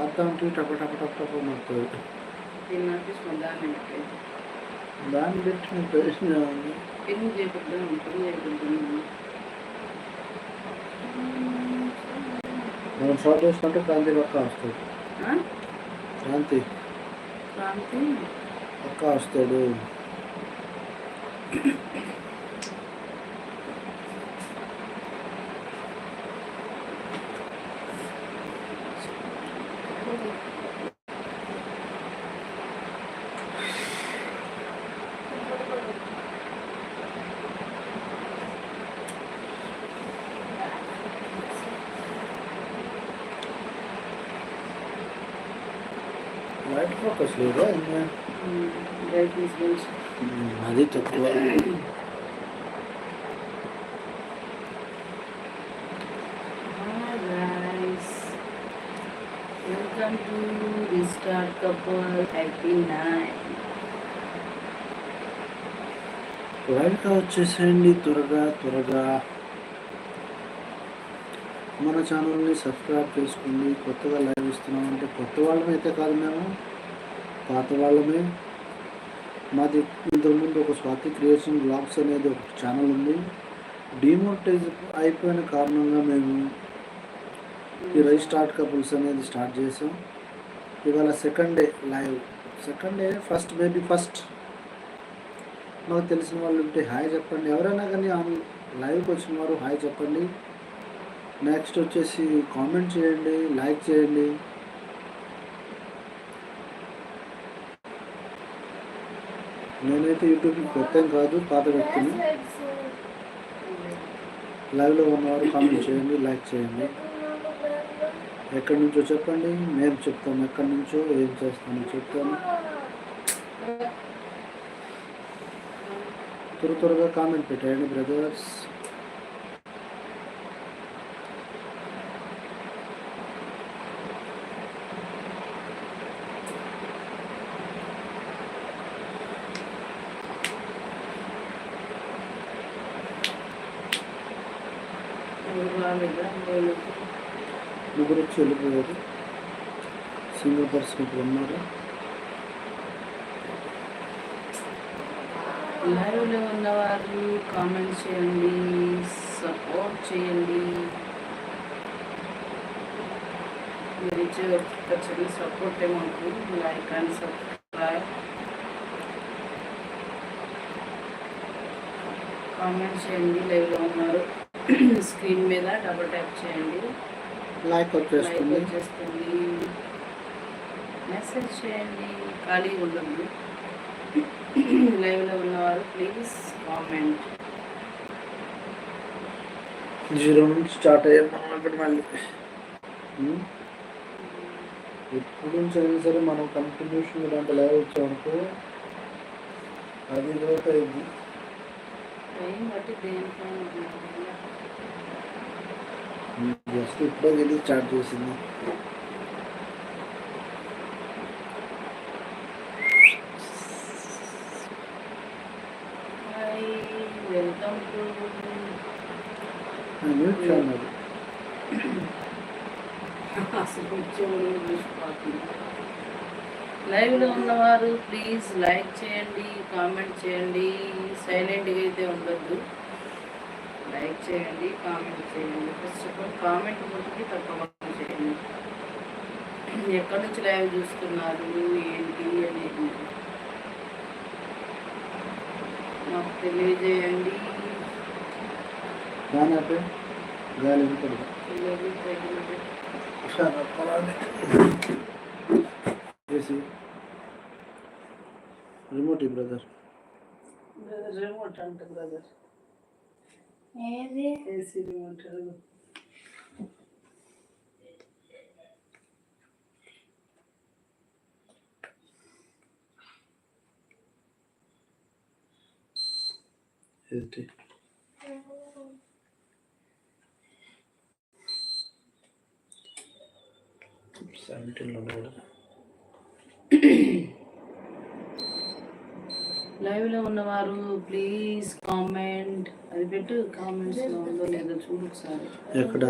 ఆడతాంటే టప టప టప టప నొక్కుతుంది. దాన్ని పెట్టి నేను ప్రశ్న మనం షార్ట్ చేసుకుంటే క్రాంతి పక్క వస్తాడు. క్రాంతి పక్క వస్తాడు. లైట్ ఫోకస్ లేదా అది తక్కువ. Welcome to restart couple 89. Light వచ్చేసేయండి త్వరగా. మన ఛానల్ని సబ్స్క్రైబ్ చేసుకోండి. కొత్తగా లైవ్ ఇస్తున్నామంటే కొత్త వాళ్ళమైతే కాదు, మేము పాత వాళ్ళమే. మాది ఇంతకుముందు ఒక స్వాతి క్రియేషన్ బ్లాగ్స్ అనేది ఒక ఛానల్ ఉంది. డిమోనిటైజ్ అయిపోయిన కారణంగా మేము ఈ రీస్టార్ట్ కపుల్స్ అనేది స్టార్ట్ చేసాం. ఇవాళ సెకండ్ డే లైవ్. ఫస్ట్ మాకు తెలిసిన వాళ్ళు ఉంటే హాయ్ చెప్పండి. ఎవరైనా కానీ లైవ్కి వచ్చిన వారు హాయ్ చెప్పండి. నెక్స్ట్ వచ్చేసి కామెంట్ చేయండి, లైక్ చేయండి. నేనైతే యూట్యూబ్కి కొత్త కాదు, పాత వ్యక్తిని. లైవ్లో ఉన్నవారు కామెంట్ చేయండి, లైక్ చేయండి. ఎక్కడి నుంచో చెప్పండి, మేము చెప్తాము. ఎక్కడి నుంచో ఏం చేస్తామో చెప్తాను. త్వరగా కామెంట్ పెట్టండి బ్రదర్స్. ముగ్గురు వచ్చి వెళ్ళిపోయారు. సింగిల్ పర్సన్ ఇప్పుడు ఉన్నారు. లైవ్లో ఉన్నవారు కామెంట్ చేయండి, సపోర్ట్ చేయండి. మీరు ఇచ్చే ఖచ్చితంగా సపోర్ట్ మాకు. లైక్ అండ్ సబ్స్క్రైబ్, కామెంట్ చేయండి. లైవ్లో ఉన్నారు, స్క్రీన్ మీద డబుల్ ట్యాప్ చేయండి, లైక్ వచ్చేస్తుంది. మెసేజ్ చేయండి, ఖాళీగా ఉండదు. లైవ్లో ఉన్నవారు ప్లీజ్ కామెంట్. 0 నుంచి స్టార్ట్ అయ్యాం మనం ఇక్కడ మళ్ళీ. ఎప్పుడు నుంచి అయినా సరే మనం కంటిన్యూషన్ ఇలాంటి లైవ్ వచ్చామనుకో అది గ్రోత్ అయింది. జస్ట్ ఇప్పుడే వెళ్ళి స్టార్ట్ చేసింది. Welcome to channel. లైవ్లో ఉన్నవారు ప్లీజ్ లైక్ చేయండి, కామెంట్ చేయండి. సైలెంట్గా అయితే ఉండొద్దు. లైక్ చేయండి, కామెంట్ చేయండి. ఫస్ట్ ఆఫ్ ఆల్ కామెంట్ ముందుకి తప్పకుండా చేయండి. ఎక్కడి నుంచి లైవ్ చూస్తున్నారు ఏంటి అనేది నాకు తెలియజేయండి. రిమోట్ బ్రదర్ రిమోట్ అంటే బ్రదర్ ఏది ఏసీ రిమోట్ ఏంటి 17 లైవ్లో ఉన్నవారు ప్లీజ్ కామెంట్. అది పెట్టు, కామెంట్స్లో ఉందో లేదో చూడు ఒకసారి. ఎక్కడ